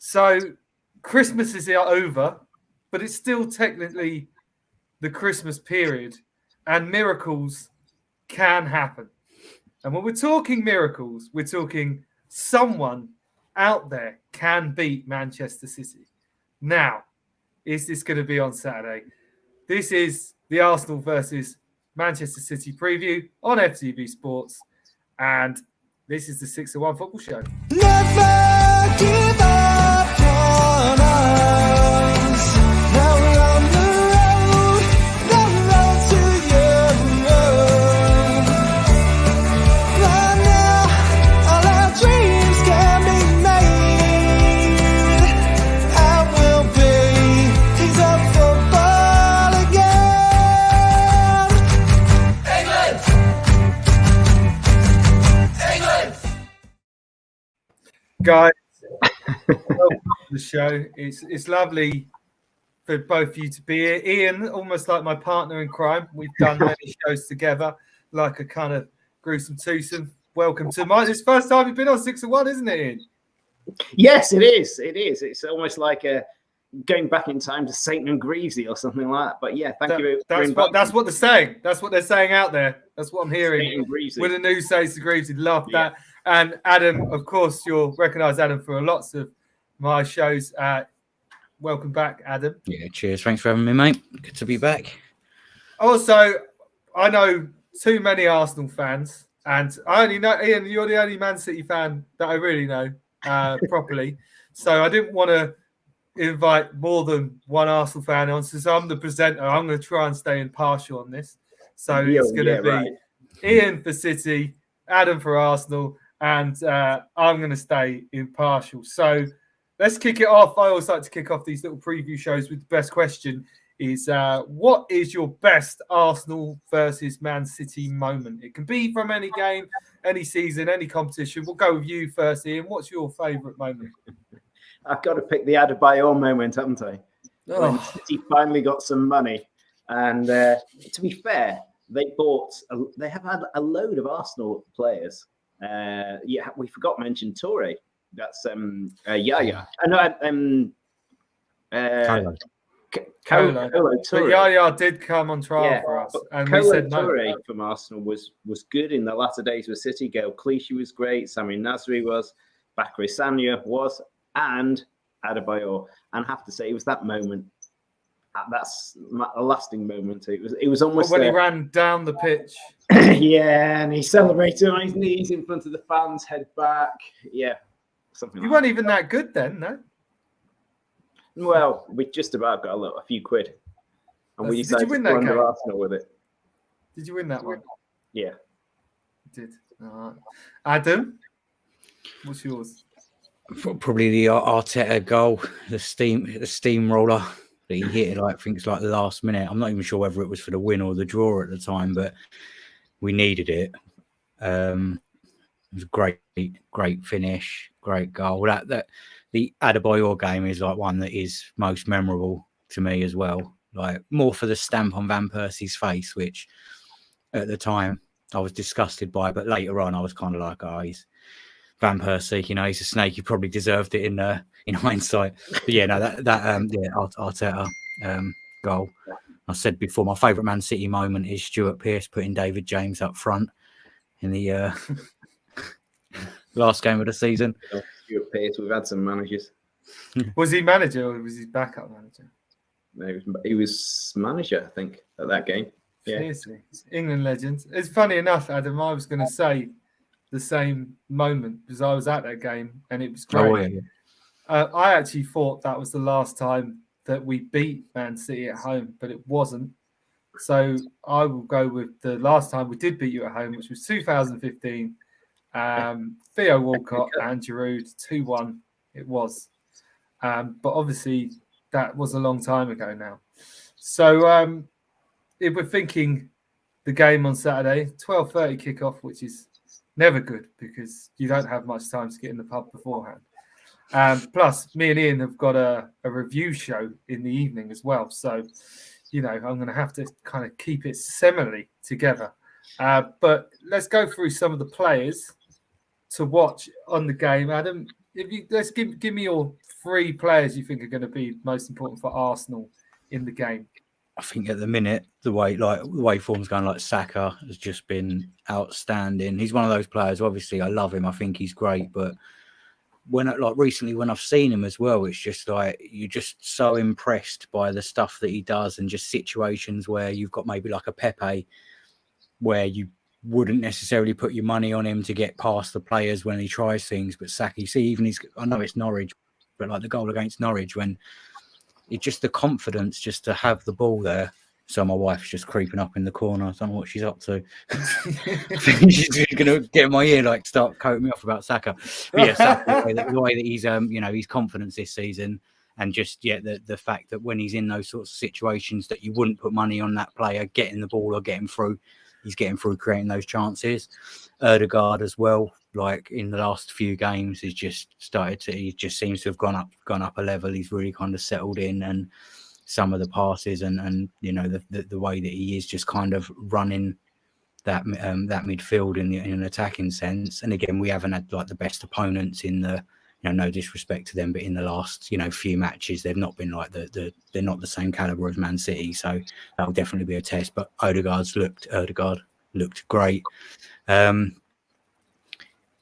So Christmas is over, but it's still technically the Christmas period, and miracles can happen. And when we're talking miracles, we're talking someone out there can beat Manchester City. Now, is this going to be on Saturday? This is the Arsenal versus Manchester City preview on FTV Sports, and this is the 601 Football Show. Never give up on us. Now we're on the road to you. Right now, all our dreams can be made. I will be kings of football again. England! Guys, welcome to the show. It's lovely for both of you to be here. Ian, almost like my partner in crime. We've done many shows together, like a kind of gruesome twosome. Welcome to mine. It's the first time you've been on 601, isn't it, Ian? Yes, it is. It is. It's almost like going back in time to Satan and Greavesy or something like that. But yeah, thank you. That's what they're saying. That's what they're saying out there. That's what I'm hearing. Greavesy. With the news says to Greavesy, love that. And Adam, of course, you'll recognise Adam for lots of my shows. Welcome back, Adam. Yeah, cheers. Thanks for having me, mate. Good to be back. Also, I know too many Arsenal fans, and I only know, Ian, you're the only Man City fan that I really know properly. So I didn't want to invite more than one Arsenal fan on. Since I'm the presenter, I'm going to try and stay impartial on this. So it's going to be Ian for City, Adam for Arsenal, and I'm going to stay impartial. So let's kick it off. I always like to kick off these little preview shows with the best question is, what is your best Arsenal versus Man City moment? It can be from any game, any season, any competition. We'll go with you first, Ian. What's your favourite moment? I've got to pick the Adebayor moment, haven't I? When City finally got some money. And to be fair, they have had a load of Arsenal players. We forgot to mention Toure. That's Yaya. Colo. But Yaya did come on trial for us, and we said no. Toure from Arsenal was good in the latter days with City. Gael Clichy was great. Sami Nasri was. Bakary Sagna was, and Adebayor. And I have to say, it was that moment. That's a lasting moment. It was almost when he ran down the pitch. Yeah, and he celebrated on his knees in front of the fans, head back. Yeah, something. You weren't even that good then, no? Well, we just about got a few quid, and we decided to go under Arsenal with it. Did you win that one? Yeah, you did. All right. Adam, what's yours? Probably the Arteta goal, the steamroller. That he hit, I think it's like the last minute. I'm not even sure whether it was for the win or the draw at the time, but we needed it. It was a great finish, great goal. That the Adebayor game is like one that is most memorable to me as well. Like more for the stamp on Van Persie's face, which at the time I was disgusted by, but later on I was kind of like, he's Van Persie, he's a snake. He probably deserved it in hindsight. But yeah, no, Arteta goal. I said before, my favourite Man City moment is Stuart Pearce putting David James up front in the last game of the season. Stuart Pearce, we've had some managers. Was he manager or was he backup manager? No, he was manager, I think, at that game. Yeah. Seriously. England legends. It's funny enough, Adam, I was going to say the same moment because I was at that game and it was great. I actually thought that was the last time that we beat Man City at home, but it wasn't. So I will go with the last time we did beat you at home, which was 2015. Theo Walcott and Giroud, 2-1 it was. But obviously that was a long time ago now. So if we're thinking the game on Saturday, 12:30 kickoff, which is never good because you don't have much time to get in the pub beforehand. Plus, me and Ian have got a review show in the evening as well. So, I'm going to have to kind of keep it similarly together. But let's go through some of the players to watch on the game. Adam, let's give me your 3 players you think are going to be most important for Arsenal in the game. I think at the minute, the way form's going, like Saka has just been outstanding. He's one of those players. Obviously, I love him. I think he's great. But recently, when I've seen him as well, it's just like you're just so impressed by the stuff that he does, and just situations where you've got maybe like a Pepe, where you wouldn't necessarily put your money on him to get past the players when he tries things. But Saka, you see, I know it's Norwich, but like the goal against Norwich, when it's just the confidence just to have the ball there. So my wife's just creeping up in the corner. I don't know what she's up to. I think she's going to get in my ear, like start quoting me off about Saka. But yeah, Saka, the way that he's, his confidence this season, and just the fact that when he's in those sorts of situations that you wouldn't put money on that player getting the ball or getting through, he's getting through, creating those chances. Ødegaard as well, like in the last few games, he just seems to have gone up a level. He's really kind of settled in, and some of the passes and the way that he is just kind of running that midfield in an attacking sense. And again, we haven't had like the best opponents in the, no disrespect to them, but in the last few matches, they've not been like they're not the same caliber as Man City. So that'll definitely be a test. But Ødegaard looked great.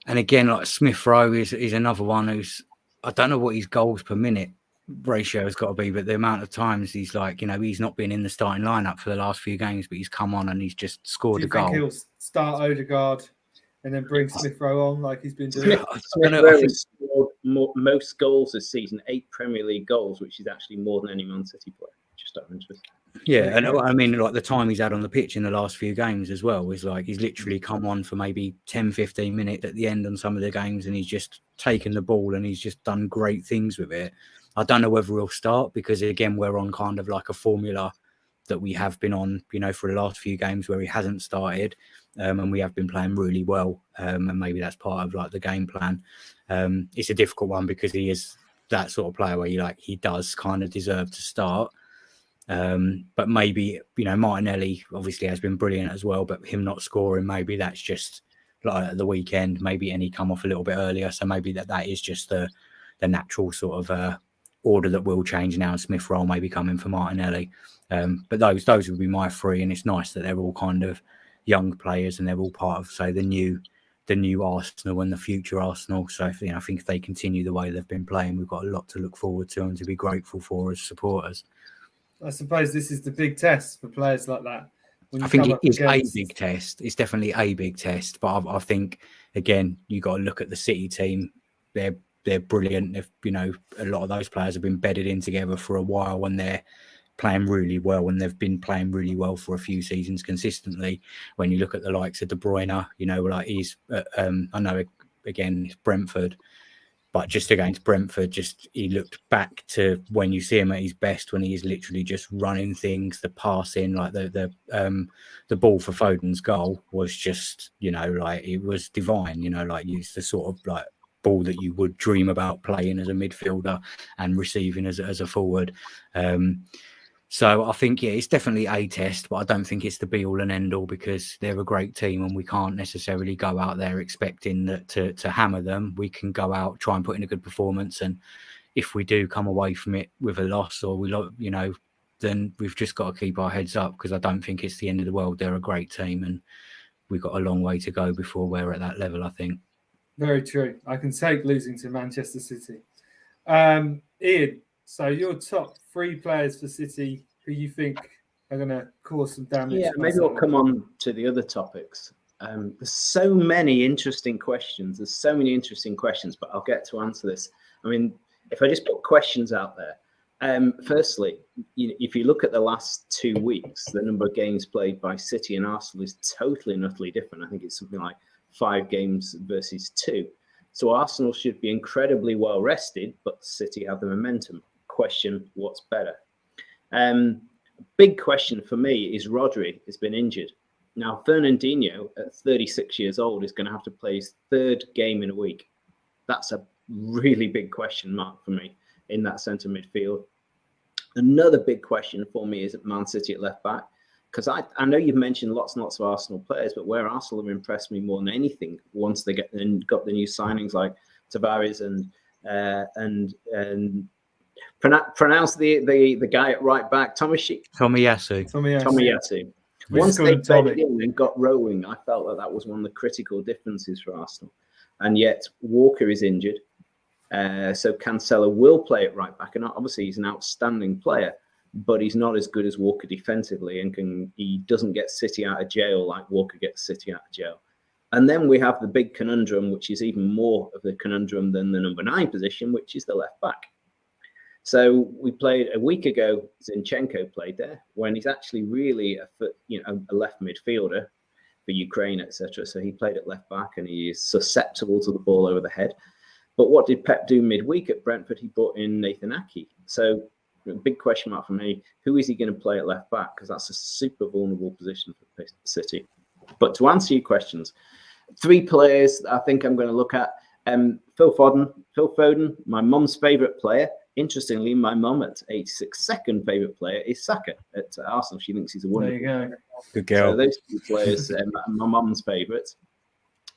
And again, like Smith Rowe is another one who's, I don't know what his goals per minute ratio has got to be, but the amount of times he's like, he's not been in the starting lineup for the last few games, but he's come on and he's just scored a goal. Do you think he'll start Ødegaard and then bring Smith Rowe on like he's been doing? Smith Rowe has scored most goals this season, 8 Premier League goals, which is actually more than any Man City player. Just out of interest. Yeah, and I mean, like the time he's had on the pitch in the last few games as well is like he's literally come on for maybe 10, 15 minutes at the end on some of the games, and he's just taken the ball and he's just done great things with it. I don't know whether he'll start because, again, we're on kind of like a formula that we have been on, for the last few games where he hasn't started, and we have been playing really well, and maybe that's part of like the game plan. It's a difficult one because he is that sort of player where he does kind of deserve to start. But maybe, Martinelli obviously has been brilliant as well, but him not scoring, maybe that's just like at the weekend, maybe, and he come off a little bit earlier. So maybe that is just the natural sort of order that will change now. Smith Rowe maybe coming for Martinelli. But those would be my 3. And it's nice that they're all kind of young players and they're all part of, say, the new Arsenal and the future Arsenal. So, I think if they continue the way they've been playing, we've got a lot to look forward to and to be grateful for as supporters. I suppose this is the big test for players like that. I think it is a big test. It's definitely a big test. But I think, again, you got to look at the City team. They're brilliant. If a lot of those players have been bedded in together for a while, and they're playing really well, and they've been playing really well for a few seasons consistently. When you look at the likes of De Bruyne, like he's, I know again it's Brentford, but just against Brentford, he looked back to when you see him at his best, when he is literally just running things, the passing, like the ball for Foden's goal was just, like it was divine. Like it's the sort of like ball that you would dream about playing as a midfielder and receiving as a forward. So I think, it's definitely a test, but I don't think it's the be all and end all because they're a great team and we can't necessarily go out there expecting that to hammer them. We can go out, try and put in a good performance. And if we do come away from it with a loss or then we've just got to keep our heads up because I don't think it's the end of the world. They're a great team and we've got a long way to go before we're at that level, I think. Very true. I can take losing to Manchester City. Ian, so your top 3 players for City who you think are going to cause some damage? Yeah, maybe we'll come on to the other topics. There's so many interesting questions. But I'll get to answer this. I mean, if I just put questions out there. Firstly, if you look at the last 2 weeks, the number of games played by City and Arsenal is totally and utterly different. I think it's something like 5 games versus 2. So Arsenal should be incredibly well rested, but City have the momentum. Question, what's better? Big question for me is Rodri has been injured. Now, Fernandinho, at 36 years old, is going to have to play his 3rd game in a week. That's a really big question mark for me in that centre midfield. Another big question for me is at Man City at left back. Because I know you've mentioned lots and lots of Arsenal players, but where Arsenal have impressed me more than anything once they got the new signings like Tavares and and pronounce the guy at right back, Tomiyasu. Once they played it in and got rolling, I felt that was one of the critical differences for Arsenal. And yet Walker is injured, so Cancelo will play at right back, and obviously he's an outstanding player, but he's not as good as Walker defensively, and he doesn't get City out of jail like Walker gets City out of jail. And then we have the big conundrum, which is even more of the conundrum than the number 9 position, which is the left back. So we played a week ago. Zinchenko played there when he's actually really a left midfielder for Ukraine, etc. So he played at left back, and he is susceptible to the ball over the head. But what did Pep do midweek at Brentford? He brought in Nathan Ake. So big question mark for me: who is he going to play at left back? Because that's a super vulnerable position for City. But to answer your questions, 3 players I think I'm going to look at. Phil Foden, my mum's favourite player. Interestingly, my mum at 86 second favourite player is Saka at Arsenal. She thinks he's a wonderful player. Good girl. So those 2 players are my mum's favourites.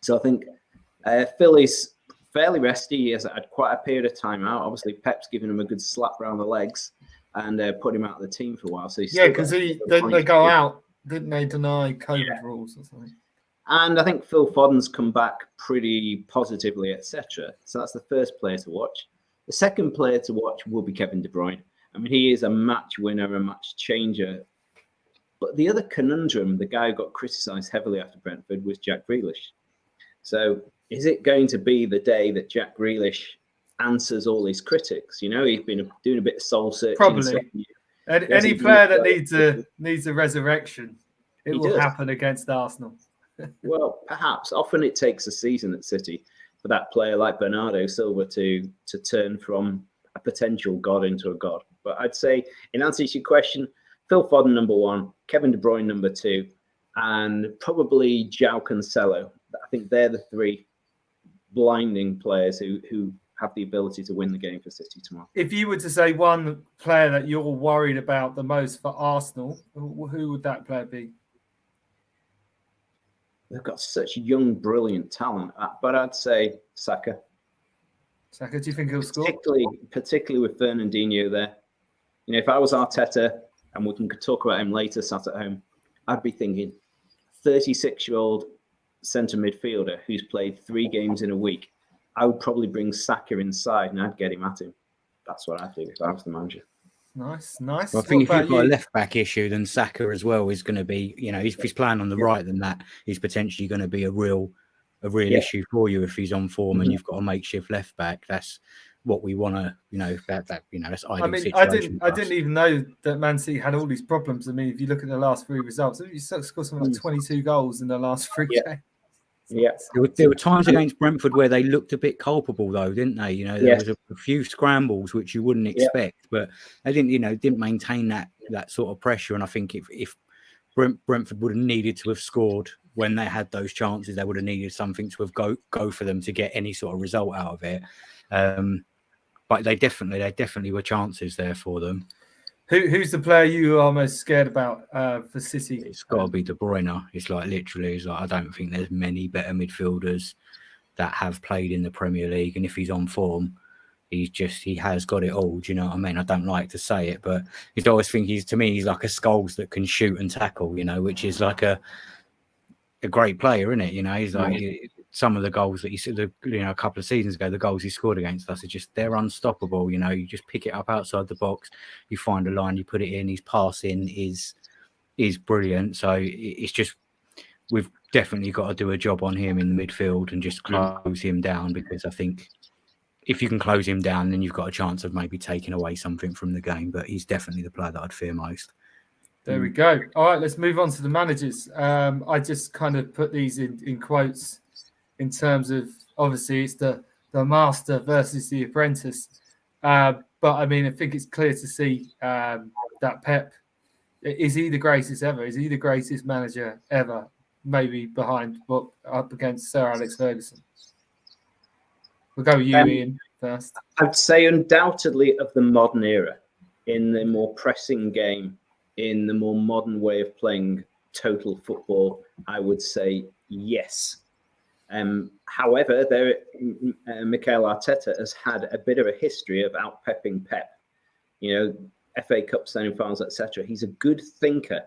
So I think Phil is fairly resty. He has had quite a period of time out. Obviously, Pep's given him a good slap around the legs and put him out of the team for a while. So because they go out, didn't they? Deny COVID rules or something. And I think Phil Foden's come back pretty positively, etc. So that's the first player to watch. The second player to watch will be Kevin De Bruyne. I mean, he is a match winner, a match changer. But the other conundrum, the guy who got criticised heavily after Brentford, was Jack Grealish. So is it going to be the day that Jack Grealish answers all his critics? You know, he's been doing a bit of soul searching. Probably. Any player that needs a resurrection, it will happen against Arsenal. Well, perhaps. Often it takes a season at City for that player like Bernardo Silva to turn from a potential god into a god. But I'd say, in answer to your question, Phil Foden number 1, Kevin De Bruyne number 2, and probably João Cancelo. I think they're the 3 blinding players who have the ability to win the game for City tomorrow. If you were to say one player that you're worried about the most for Arsenal, who would that player be? They've got such young, brilliant talent, but I'd say Saka. Saka, do you think he'll score? Particularly with Fernandinho there. You know, if I was Arteta, and we can talk about him later, sat at home, I'd be thinking 36-year-old centre midfielder who's played 3 games in a week. I would probably bring Saka inside and I'd get him at him. That's what I'd do if I was the manager. Nice. Well, I think if you've got a left back issue, then Saka as well is going to be, you know, if he's playing on the right, then that is potentially going to be a real issue for you if he's on form and you've got a makeshift left back. That's what we want to, you know, that's ideal situation. I didn't even know that Man City had all these problems. I mean, if you look at the last 3 results, you scored something like 22 goals in the last 3 games. Yeah, there were times against Brentford where they looked a bit culpable, though, didn't they? You know, there was a few scrambles which you wouldn't expect, but they didn't maintain that sort of pressure. And I think if Brentford would have needed to have scored when they had those chances, they would have needed something to have go for them to get any sort of result out of it. But they definitely were chances there for them. Who's the player you are most scared about for City? It's got to be De Bruyne. It's like I don't think there's many better midfielders that have played in the Premier League, and if he's on form, he has got it all. Do you know what I mean? I don't like to say it, but I always think he's like a Scholes that can shoot and tackle. You know, which is like a great player, isn't it? You know, he's like some of the goals that he said, a couple of seasons ago, the goals he scored against us are they're unstoppable. You know, you just pick it up outside the box, you find a line, you put it in. His passing is brilliant. So it's just we've definitely got to do a job on him in the midfield and just close him down, because I think if you can close him down, then you've got a chance of maybe taking away something from the game. But he's definitely the player that I'd fear most. There we go. All right, let's move on to the managers. I just kind of put these in quotes in terms of, obviously, it's the master versus the apprentice. But, I mean, I think it's clear to see that Pep, is he the greatest ever? Is he the greatest manager ever? Maybe up against Sir Alex Ferguson. We'll go with you, Ian, first. I'd say undoubtedly of the modern era, in the more pressing game, in the more modern way of playing total football, I would say yes. However, Mikel Arteta has had a bit of a history of out-pepping Pep. FA Cup semi-finals, etc. He's a good thinker,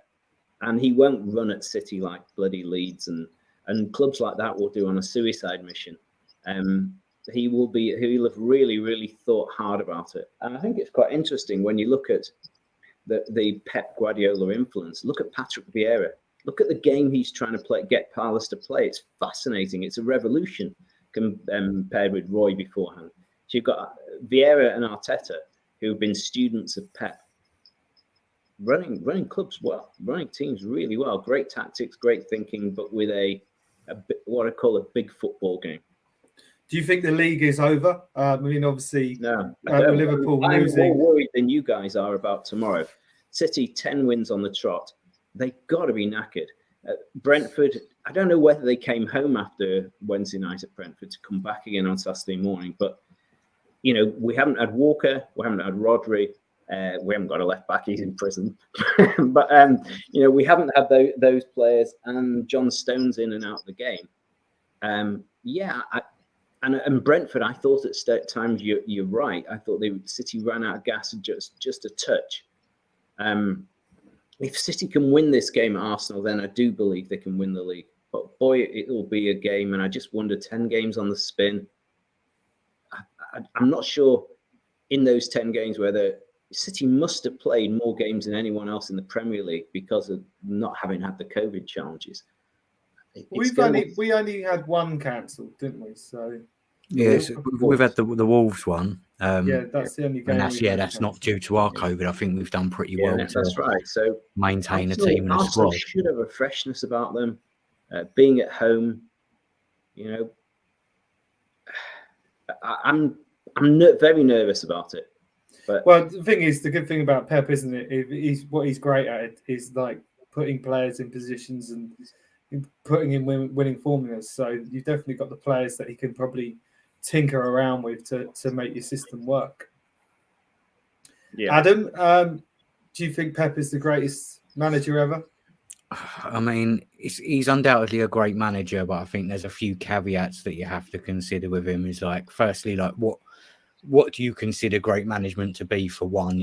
and he won't run at City like bloody Leeds and clubs like that will do on a suicide mission. He'll have really, really thought hard about it. And I think it's quite interesting when you look at the Pep Guardiola influence. Look at Patrick Vieira. Look at the game he's trying to get Palace to play. It's fascinating. It's a revolution compared with Roy beforehand. So you've got Vieira and Arteta, who've been students of Pep, running clubs well, running teams really well. Great tactics, great thinking, but with what I call a big football game. Do you think the league is over? Obviously, no. Liverpool I'm losing. more worried than you guys are about tomorrow. City 10 wins on the trot. They got to be knackered. Brentford, I don't know whether they came home after Wednesday night at Brentford to come back again on Saturday morning, but we haven't had Walker, we haven't had Rodri, we haven't got a left back, he's in prison. But we haven't had those players, and John Stones in and out of the game. And Brentford, I thought at times you're right. I thought City ran out of gas just a touch. If City can win this game at Arsenal, then I do believe they can win the league. But boy, it will be a game, and I just wonder 10 games on the spin. I'm not sure in those 10 games whether City must have played more games than anyone else in the Premier League because of not having had the COVID challenges. We only had one cancelled, didn't we? So yes, we've had the Wolves one. That's the only game. That's not due to our COVID. I think we've done pretty well. That's right. So maintain a team and a squad. Should have a freshness about them, being at home. I'm very nervous about it. But the thing is, the good thing about Pep, isn't it? What he's great at is like putting players in positions and putting in winning formulas. So you've definitely got the players that he can probably tinker around with to make your system work. Yeah. Adam, do you think Pep is the greatest manager ever? I mean, he's undoubtedly a great manager, but I think there's a few caveats that you have to consider with him. Is like, firstly, like what do you consider great management to be? For one,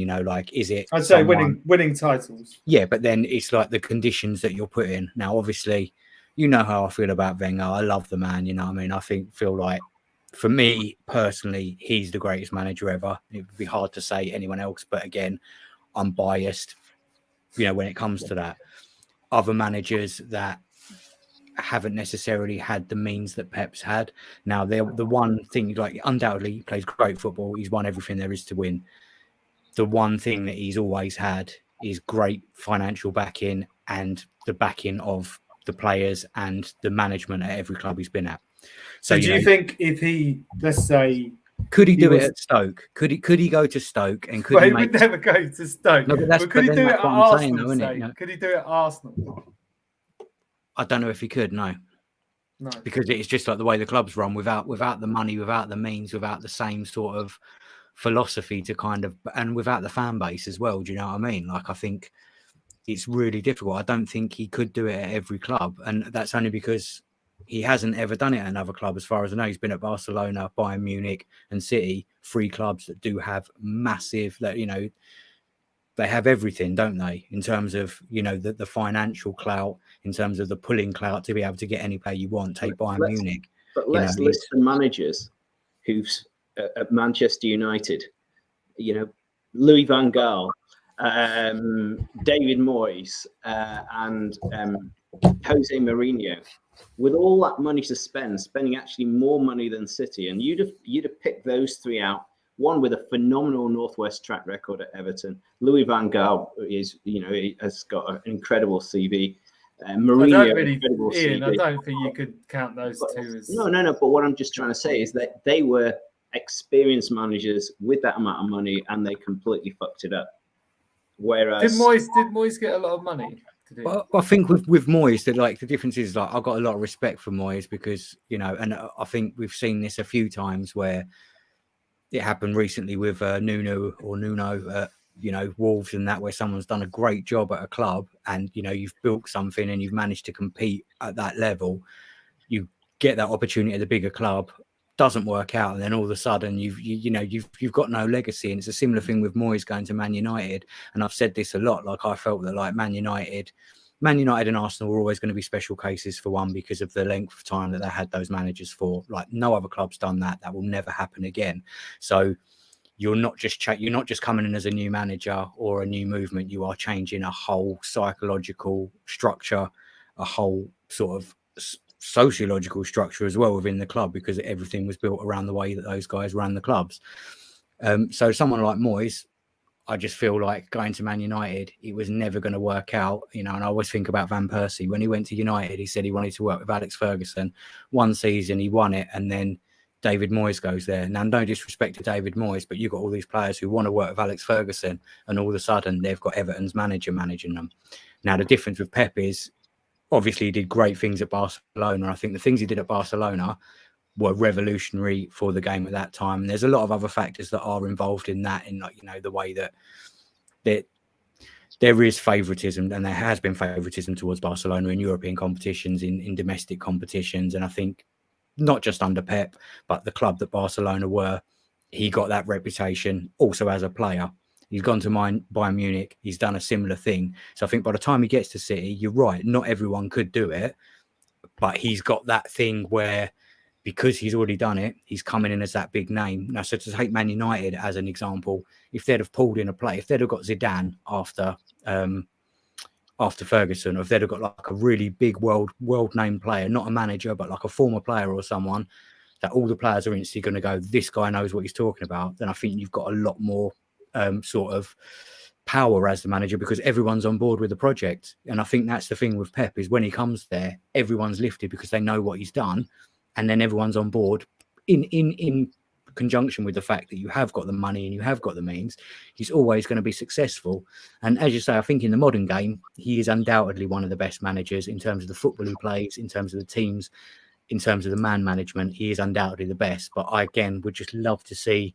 is it? I'd say winning titles. Yeah, but then it's like the conditions that you're put in. Now, obviously, how I feel about Wenger. I love the man. I feel like, for me personally, he's the greatest manager ever. It would be hard to say anyone else, but again, I'm biased. When it comes to that, other managers that haven't necessarily had the means that Pep's had. Now, the one thing, like, undoubtedly, he plays great football. He's won everything there is to win. The one thing that he's always had is great financial backing and the backing of the players and the management at every club he's been at. So do you think if he, let's say, could he do it at Stoke? Could he go to Stoke and could he would never go to Stoke? No, but could he do it at Arsenal? Could he do it at Arsenal? I don't know if he could. No, because it's just like the way the clubs run, without the money, without the means, without the same sort of philosophy to kind of, and without the fan base as well. Do you know what I mean? Like, I think it's really difficult. I don't think he could do it at every club, and that's only because he hasn't ever done it at another club. As far as I know, he's been at Barcelona, Bayern Munich, and City, 3 clubs that do have massive, they have everything, don't they? In terms of, the financial clout, in terms of the pulling clout to be able to get any player you want. Take Bayern Munich. But let's list the managers who's at Manchester United. Louis van Gaal, David Moyes, and Jose Mourinho. With all that money to spending actually more money than City, and you'd have picked those 3 out. One with a phenomenal Northwest track record at Everton. Louis van Gaal has got an incredible CV. Mourinho, I don't think you could count those two as. No. But what I'm just trying to say is that they were experienced managers with that amount of money, and they completely fucked it up. Whereas did Moyes get a lot of money? Well, I think with Moyes, that the difference is I've got a lot of respect for Moyes because and I think we've seen this a few times where it happened recently with Nuno at Wolves and that, where someone's done a great job at a club and you've built something and you've managed to compete at that level. You get that opportunity at the bigger club, doesn't work out, and then all of a sudden you've got no legacy. And it's a similar thing with Moyes going to Man United. And I've said this a lot, like I felt that like Man United and Arsenal were always going to be special cases, for one, because of the length of time that they had those managers for. Like, no other club's done that. That will never happen again. So you're not just coming in as a new manager or a new movement. You are changing a whole psychological structure, a whole sort of sociological structure as well within the club, because everything was built around the way that those guys ran the clubs. So someone like Moyes, I just feel like going to Man United, it was never going to work out, And I always think about Van Persie. When he went to United, he said he wanted to work with Alex Ferguson. One season, he won it, and then David Moyes goes there. Now, no disrespect to David Moyes, but you've got all these players who want to work with Alex Ferguson, and all of a sudden they've got Everton's manager managing them. Now, the difference with Pep is, obviously, he did great things at Barcelona. I think the things he did at Barcelona were revolutionary for the game at that time. And there's a lot of other factors that are involved in that, in the way that there is favouritism, and there has been favouritism towards Barcelona in European competitions, in domestic competitions. And I think not just under Pep, but the club that Barcelona were, he got that reputation also as a player. He's gone to Bayern Munich. He's done a similar thing. So I think by the time he gets to City, you're right, not everyone could do it, but he's got that thing where, because he's already done it, he's coming in as that big name. Now, so to take Man United as an example, if they'd have pulled in a play, if they'd have got Zidane after Ferguson, or if they'd have got like a really big world name player, not a manager, but like a former player or someone that all the players are instantly going to go, this guy knows what he's talking about, then I think you've got a lot more sort of power as the manager, because everyone's on board with the project. And I think that's the thing with Pep, is when he comes there, everyone's lifted because they know what he's done. And then everyone's on board in conjunction with the fact that you have got the money and you have got the means. He's always going to be successful. And as you say, I think in the modern game, he is undoubtedly one of the best managers in terms of the football he plays, in terms of the teams, in terms of the man management. He is undoubtedly the best. But I, again, would just love to see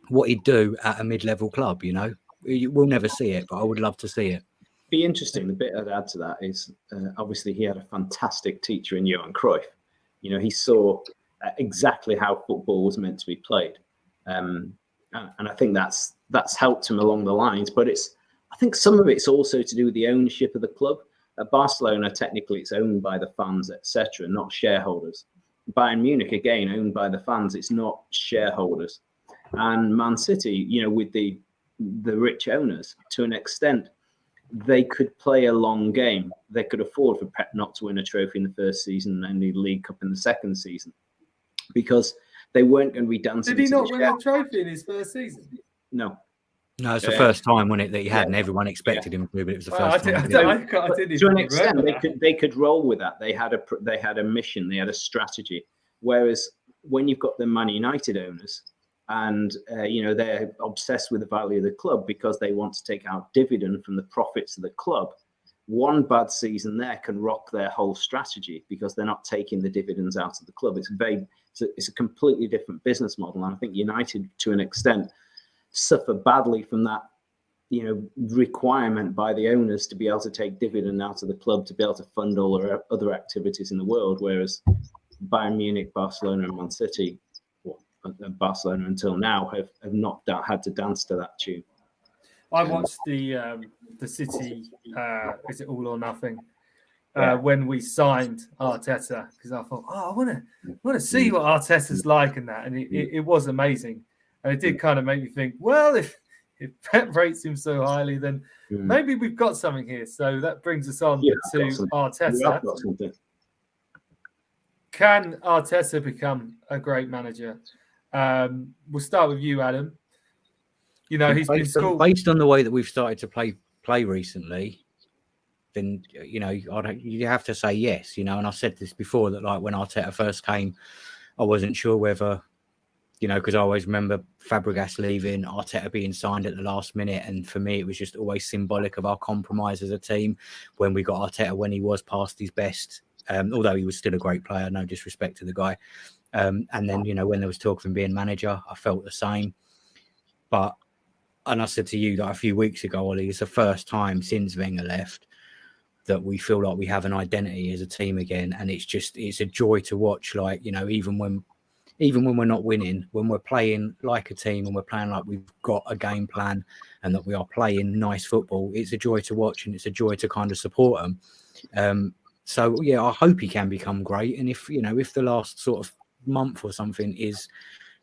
what he'd do at a mid-level club. We'll never see it, but I would love to see it. Be interesting. The bit I'd add to that is obviously he had a fantastic teacher in Johan Cruyff. He saw exactly how football was meant to be played, and I think that's helped him along the lines. But I think some of it's also to do with the ownership of the club. At Barcelona, technically, it's owned by the fans, etc., not shareholders. Bayern Munich, again, owned by the fans. It's not shareholders. And Man City, with the rich owners, to an extent, they could play a long game. They could afford for Pep not to win a trophy in the first season and only League Cup in the second season, because they weren't going to be dancing. Did he not win a trophy in his first season? No, it's the first time, wasn't it, that he had, and everyone expected him to, but it was the first time. To an extent, they could roll with that. They had a mission, they had a strategy. Whereas when you've got the Man United owners, and they're obsessed with the value of the club because they want to take out dividend from the profits of the club, one bad season there can rock their whole strategy, because they're not taking the dividends out of the club. It's a completely different business model, and I think United, to an extent, suffer badly from that requirement by the owners to be able to take dividend out of the club to be able to fund all their other activities in the world, whereas Bayern Munich, Barcelona, and Man City, Barcelona until now, have not had to dance to that tune. I watched the City, is it All or Nothing, when we signed Arteta, because I thought, I want to see what Arteta's like in that, and it was amazing, and it did kind of make me think, well, if Pep rates him so highly, then maybe we've got something here. So that brings us on to Arteta. Can Arteta become a great manager? We'll start with you, Adam. He's been schooled based on the way that we've started to play recently. Then you have to say yes. And I said this before, that like when Arteta first came, I wasn't sure whether, because I always remember Fabregas leaving, Arteta being signed at the last minute, and for me it was just always symbolic of our compromise as a team when we got Arteta when he was past his best. Although he was still a great player, no disrespect to the guy. And then, when there was talk of him being manager, I felt the same. And I said to you that a few weeks ago, Ollie, it's the first time since Wenger left that we feel like we have an identity as a team again, and it's a joy to watch. Like, you know, even when we're not winning, when we're playing like a team and we're playing like we've got a game plan and that we are playing nice football, it's a joy to watch and it's a joy to kind of support them. So yeah, I hope he can become great. And if the last sort of month or something is,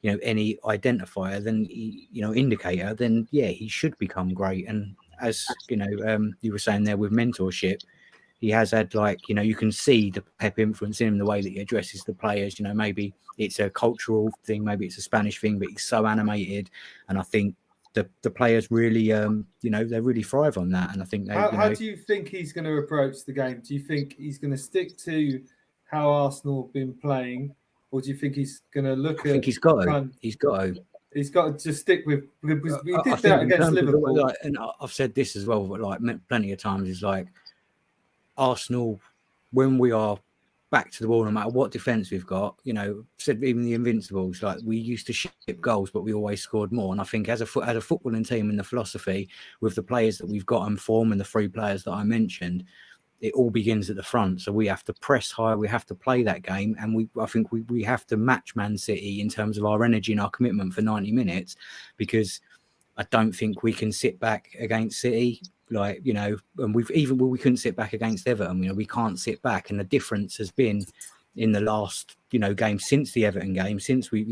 you know, any identifier, then indicator, then yeah, he should become great. And as you know, you were saying there with mentorship, he has had, like, you know, you can see the Pep influence in him, the way that he addresses the players. You know, maybe it's a cultural thing, maybe it's a Spanish thing, but he's so animated, and I think the players really, they really thrive on that. And I think how do you think he's going to approach the game? Do you think he's going to stick to how Arsenal have been playing, or do you think he's going to look at? I think he's got to. He's got to just stick with. Because he did that against Liverpool. And I've said this as well, but like plenty of times, is like Arsenal, when we are back to the wall, no matter what defence we've got, you know, said even the Invincibles, like we used to ship goals, but we always scored more. And I think as a footballing team and the philosophy with the players that we've got in form and the 3 players that I mentioned, it all begins at the front. So we have to press high, we have to play that game, and I think we have to match Man City in terms of our energy and our commitment for 90 minutes, because I don't think we can sit back against City. Like, you know, and we couldn't sit back against Everton. You know, we can't sit back, and the difference has been in the last, you know, game since the Everton game, since we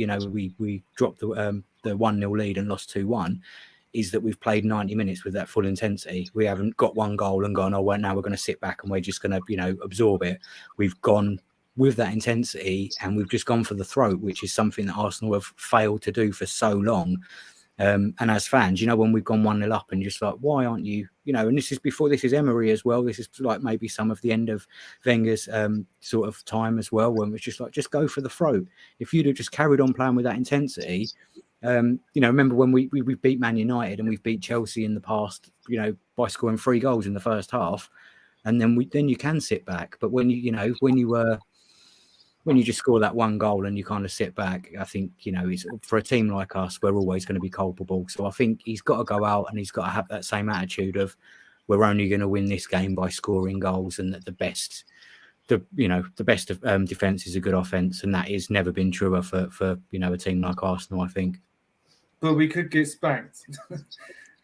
dropped the 1-0 lead and lost 2-1, is that we've played 90 minutes with that full intensity. We haven't got one goal and gone, oh well, now we're going to sit back and we're just going to, you know, absorb it. We've gone with that intensity and we've just gone for the throat, which is something that Arsenal have failed to do for so long. And as fans, you know, when we've gone 1-0 up and just like, why aren't you, you know, and this is Emery as well. This is like maybe some of the end of Wenger's sort of time as well, when it's just like, just go for the throat. If you'd have just carried on playing with that intensity, you know, remember when we beat Man United and we've beat Chelsea in the past, you know, by scoring 3 goals in the first half, and then you can sit back. But when you just score that 1 goal and you kind of sit back, I think, you know, for a team like us, we're always going to be culpable. So I think he's got to go out and he's got to have that same attitude of, we're only going to win this game by scoring goals, and that the best of defence is a good offence, and that has never been truer for you know, a team like Arsenal, I think. But we could get spanked.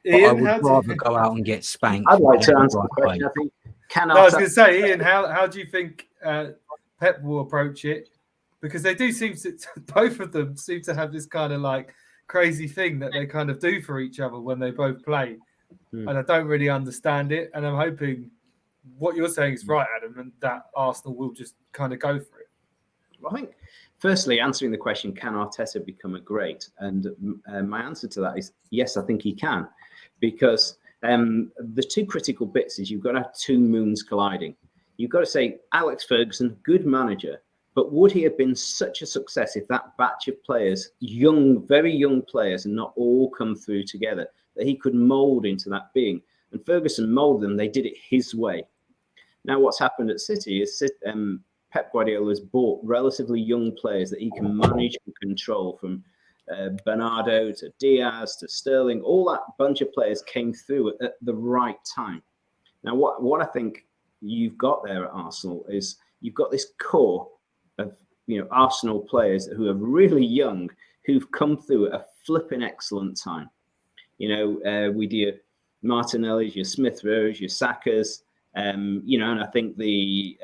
Ian, I would rather go out and get spanked. I'd like to answer the question. I think I was going to say, Ian, how do you think Pep will approach it? Because they do seem to, both of them seem to have this kind of like crazy thing that they kind of do for each other when they both play. And I don't really understand it. And I'm hoping what you're saying is right, Adam, and that Arsenal will just kind of go for it. Well, I think, firstly, answering the question, can Arteta become a great? And my answer to that is yes, I think he can. Because the 2 critical bits is you've got to have 2 moons colliding. You've got to say, Alex Ferguson, good manager, but would he have been such a success if that batch of players, young, very young players, and not all come through together, that he could mould into that being? And Ferguson moulded them, they did it his way. Now, what's happened at City is Pep Guardiola has bought relatively young players that he can manage and control, from Bernardo to Diaz to Sterling. All that bunch of players came through at the right time. Now, what I think you've got there at Arsenal is you've got this core of, you know, Arsenal players who are really young, who've come through at a flipping excellent time. You know, with your Martinelli's, your Smith Rowe's, your Saka's, you know, and I think the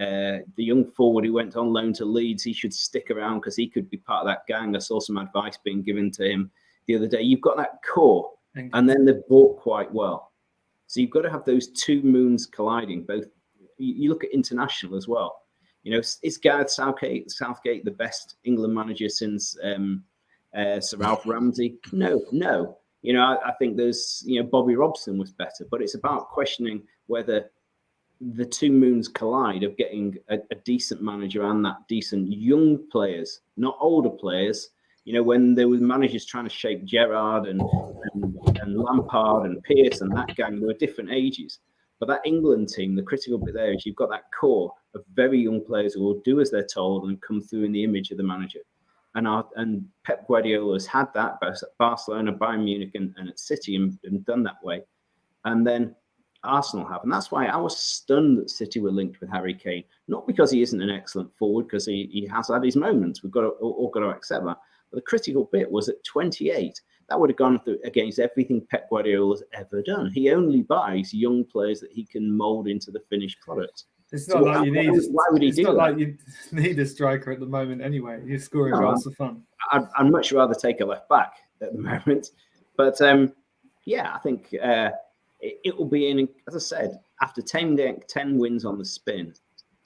young forward who went on loan to Leeds, he should stick around because he could be part of that gang. I saw some advice being given to him the other day. You've got that core, and then they've bought quite well. So you've got to have those 2 moons colliding. Both, you look at international as well. You know, is Gareth Southgate the best England manager since Sir Ralph Ramsey? No. You know, I think there's, you know, Bobby Robson was better, but it's about questioning whether the 2 moons collide of getting a decent manager and that decent young players, not older players. You know, when there were managers trying to shape Gerrard and Lampard and Pearce and that gang, there were different ages. But that England team, the critical bit there is you've got that core of very young players who will do as they're told and come through in the image of the manager. And Pep Guardiola has had that both at Barcelona, Bayern Munich, and at City, and done that way. And then Arsenal have. And that's why I was stunned that City were linked with Harry Kane. Not because he isn't an excellent forward, because he has had his moments. We've all got to accept that. But the critical bit was at 28. That would have gone against everything Pep Guardiola's ever done. He only buys young players that he can mould into the finished product. It's not like you need. Why would he do that? It's not like you need a striker at the moment anyway. You're scoring goals for fun. I'd much rather take a left back at the moment. But I think it will be, as I said, after 10 wins on the spin,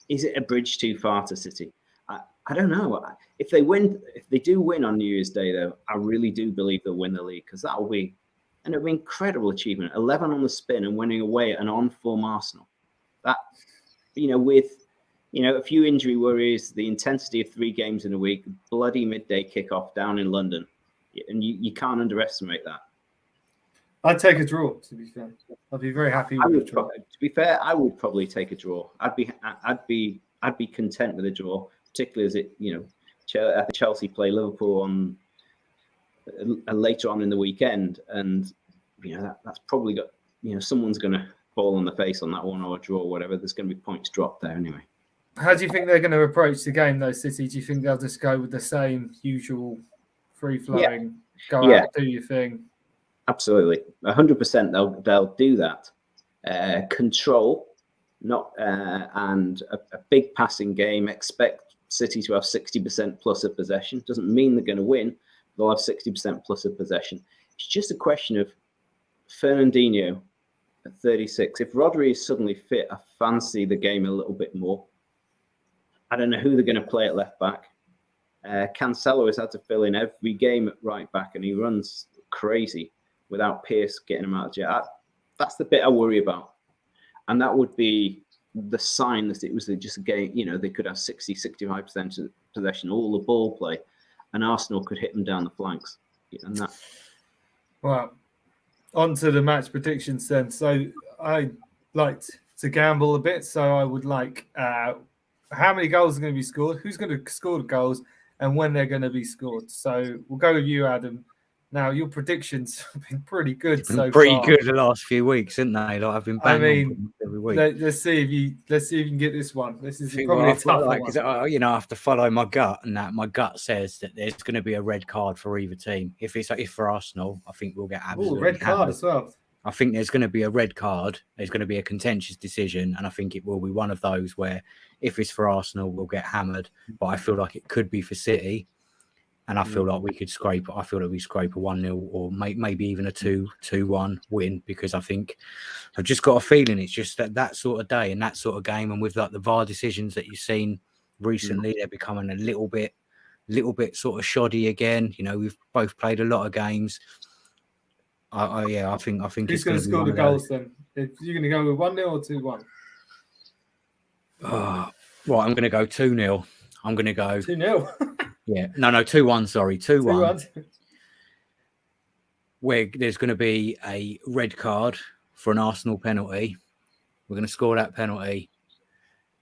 is it a bridge too far to City? I don't know. If they do win on New Year's Day, though, I really do believe they'll win the league, because it'll be an incredible achievement. 11 on the spin and winning away at an on-form Arsenal. That, with a few injury worries, the intensity of 3 games in a week, bloody midday kickoff down in London, and you can't underestimate that. I'd take a draw, to be fair. I'd be very happy with a draw. To be fair, I would probably take a draw. I'd be content with a draw, particularly as Chelsea play Liverpool on later on in the weekend, and that's probably got someone's going to fall on the face on that one, or a draw, or whatever. There's going to be points dropped there anyway. How do you think they're going to approach the game, though, City? Do you think they'll just go with the same usual free-flowing, go out, do your thing? Absolutely. 100% they'll do that. Control, and a big passing game. Expect City to have 60% plus of possession. Doesn't mean they're going to win. They'll have 60% plus of possession. It's just a question of Fernandinho at 36. If Rodri is suddenly fit, I fancy the game a little bit more. I don't know who they're going to play at left back. Cancelo has had to fill in every game at right back, and he runs crazy without Pearce getting him out of jail. That's the bit I worry about. And that would be the sign that it was just a game, they could have 60, 65% of possession, all the ball play, and Arsenal could hit them down the flanks. And that. Well, on to the match predictions then. So I liked to gamble a bit. So I would like how many goals are going to be scored, who's going to score the goals, and when they're going to be scored. So we'll go with you, Adam. Now, your predictions have been pretty good so far. Pretty good the last few weeks, haven't they? I've been banging every week. Let's see if you can get this one. This is probably a tough one. I have to follow my gut, and that my gut says that there's going to be a red card for either team. If for Arsenal, I think we'll get absolutely red card as well. I think there's going to be a red card. There's going to be a contentious decision, and I think it will be one of those where, if it's for Arsenal, we'll get hammered. But I feel like it could be for City. And I feel like we could scrape. I feel that we scrape a 1-0 or maybe even a 2-1 win, because I think I've just got a feeling it's just that sort of day and that sort of game. And with like the VAR decisions that you've seen recently, they're becoming a little bit sort of shoddy again. We've both played a lot of games. I think who's going to score the goals then? If you're going to go with 1-0 or 2-1? Right, I'm going to go 2-0. I'm going to go 2-0. Yeah, no, 2-1, sorry, 2-1. Where there's going to be a red card for an Arsenal penalty. We're going to score that penalty.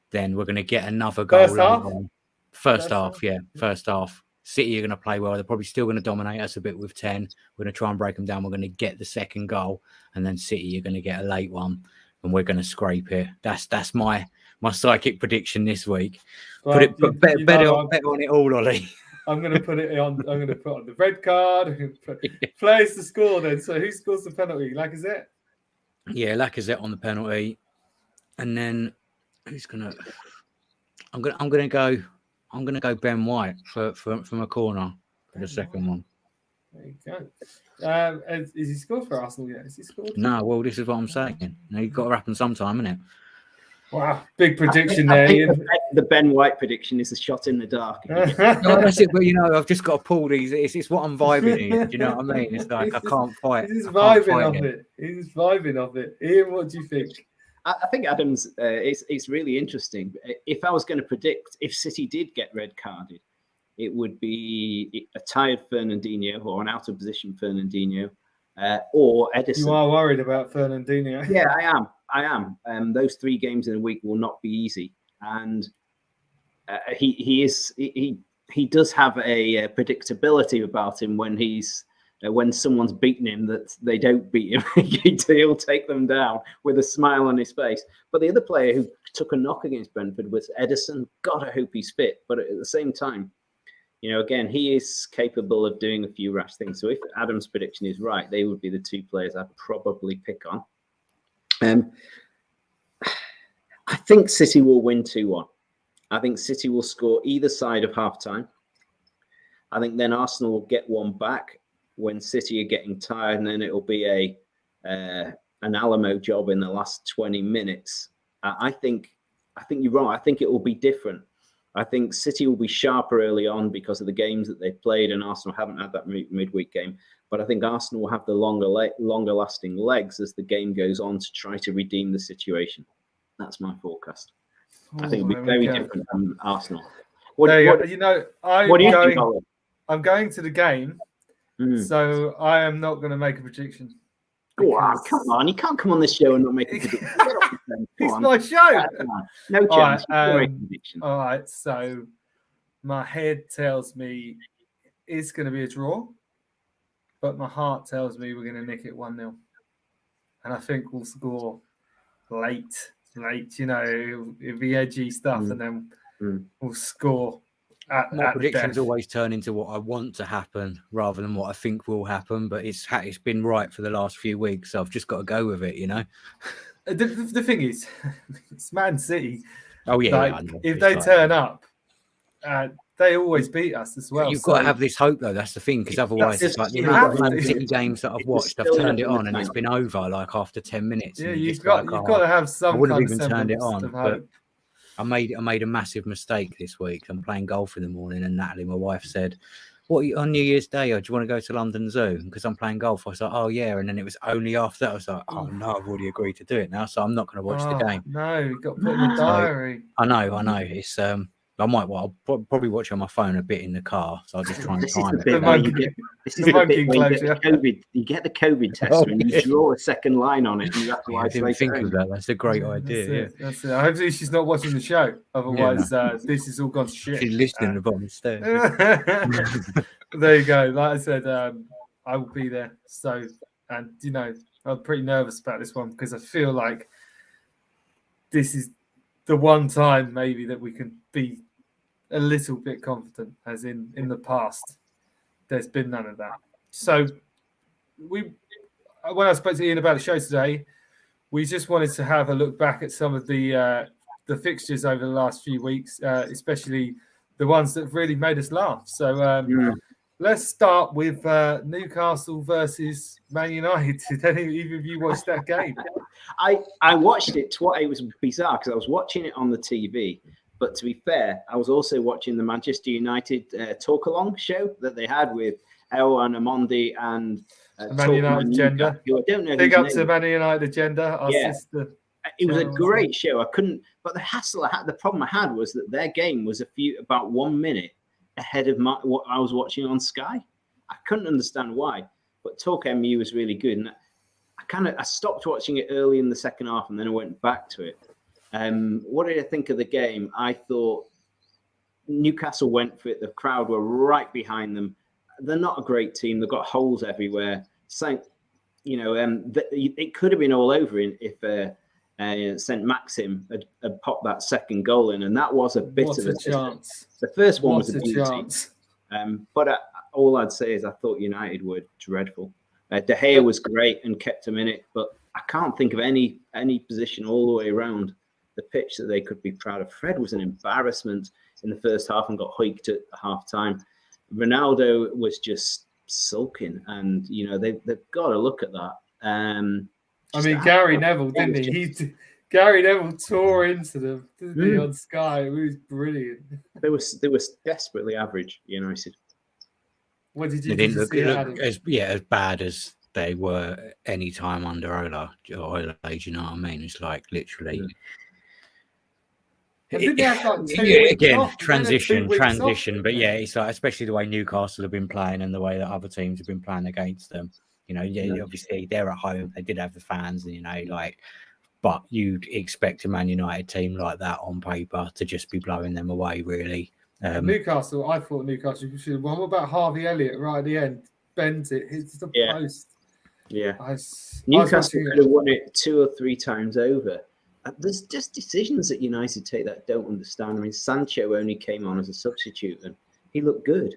Then we're going to get another goal. First half. First half. City are going to play well. They're probably still going to dominate us a bit with 10. We're going to try and break them down. We're going to get the second goal. And then City are going to get a late one. And we're going to scrape it. That's my psychic prediction this week. Well, bet on it all, Ollie. I'm going to put it on. I'm going to put on the red card. Players to score then. So who scores the penalty? Lacazette? Yeah, Lacazette on the penalty. And then who's going to? I'm going to go Ben White from a corner for the second one. There you go. Is he scored for Arsenal yet? Has he scored? No, well, this is what I'm saying. You've got to happen sometime, isn't it? Wow, big prediction there. I think the Ben White prediction is a shot in the dark. No, that's it. But I've just got to pull these. It's what I'm vibing in. Do you know what I mean? It's like I can't fight. He's vibing off it. He's vibing off it. Ian, what do you think? I think Adam's. It's really interesting. If I was going to predict, if City did get red carded, it would be a tired Fernandinho or an out of position Fernandinho, or Ederson. You are worried about Fernandinho? Yeah, I am. Those 3 games in a week will not be easy, and he does have a predictability about him when he's when someone's beaten him that they don't beat him. He'll take them down with a smile on his face. But the other player who took a knock against Brentford was Edison. God, I hope he's fit. But at the same time, again, he is capable of doing a few rash things. So if Adam's prediction is right, they would be the two players I'd probably pick on. I think City will win 2-1. I think City will score either side of half-time. I think then Arsenal will get one back when City are getting tired, and then it'll be an Alamo job in the last 20 minutes. I think you're wrong. I think it will be different. I think City will be sharper early on because of the games that they've played, and Arsenal haven't had that midweek game. But I think Arsenal will have the longer-lasting legs as the game goes on to try to redeem the situation. That's my forecast. I think it'll be very different from Arsenal. What do you think, Colin? I'm going to the game, so I am not going to make a prediction. Oh, come on. You can't come on this show and not make a prediction. It's my show. No chance. All right, so my head tells me it's going to be a draw, but my heart tells me we're going to nick it 1-0. And I think we'll score late, it'll be edgy stuff, and then we'll score. My predictions always turn into what I want to happen rather than what I think will happen, but it's been right for the last few weeks, so I've just got to go with it, The thing is, it's Man City. Oh yeah, if they turn up, they always beat us as well. You've got to have this hope, though. That's the thing, because otherwise, it's like the Man City games that I've watched, I've turned it on and it's been over like after 10 minutes. Yeah, you've got to have some. I wouldn't have even turned it on, but I made a massive mistake this week. I'm playing golf in the morning, and Natalie, my wife, said, "What on New Year's Day? Or do you want to go to London Zoo?" Because I'm playing golf. I was like, "Oh yeah," and then it was only after that I was like, "Oh no, I've already agreed to do it now, so I'm not going to watch the game." No, you've got to put it in the diary. I know. It's I'll probably watch on my phone a bit in the car, so I'll just try and time it. This is the bit where you get COVID. You get the COVID test and you draw a second line on it. And you have to I didn't think of that. That's a great idea. That's it. Hopefully she's not watching the show. Otherwise, this has all gone to shit. She's listening at the bottom of the stairs. There you go. Like I said, I will be there. So, and I'm pretty nervous about this one because I feel like this is the one time maybe that we can be a little bit confident, as in the past there's been none of that. So when I spoke to Ian about the show today, we just wanted to have a look back at some of the fixtures over the last few weeks, especially the ones that really made us laugh. So let's start with Newcastle versus Man United. Did any of you watch that game? I watched it twice. It was bizarre because I was watching it on the TV. But to be fair, I was also watching the Manchester United talk along show that they had with El and Amondi and Man United Agenda. I don't know. Big up to Man United Agenda, our sister. It was a great show. I couldn't, but the problem I had was that their game was about 1 minute ahead of what I was watching on Sky. I couldn't understand why, but Talk MU was really good, and I stopped watching it early in the second half, and then I went back to it. What did I think of the game? I thought Newcastle went for it. The crowd were right behind them. They're not a great team. They've got holes everywhere. So, it could have been all over if St. Maxim had popped that second goal in, and that was a bit of a chance. The first one was a chance. But all I'd say is I thought United were dreadful. De Gea was great and kept them in it, but I can't think of any position all the way around the pitch that they could be proud of. Fred was an embarrassment in the first half and got hoiked at half time. Ronaldo was just sulking, and they've got to look at that. Gary Neville, didn't he? Gary Neville tore into them, didn't he, on Sky? It was brilliant. They were desperately average, United. What did you think? As bad as they were any time under Ola, you know what I mean? It's like literally. Transition. But it's like, especially the way Newcastle have been playing and the way that other teams have been playing against them. Obviously they're at home. They did have the fans, but you'd expect a Man United team like that on paper to just be blowing them away, really. Newcastle, I thought Newcastle should have won. What about Harvey Elliott right at the end? bends it. It's the post. Yeah. Newcastle could have won it 2 or 3 times over. There's just decisions that United take that I don't understand. I mean, Sancho only came on as a substitute and he looked good.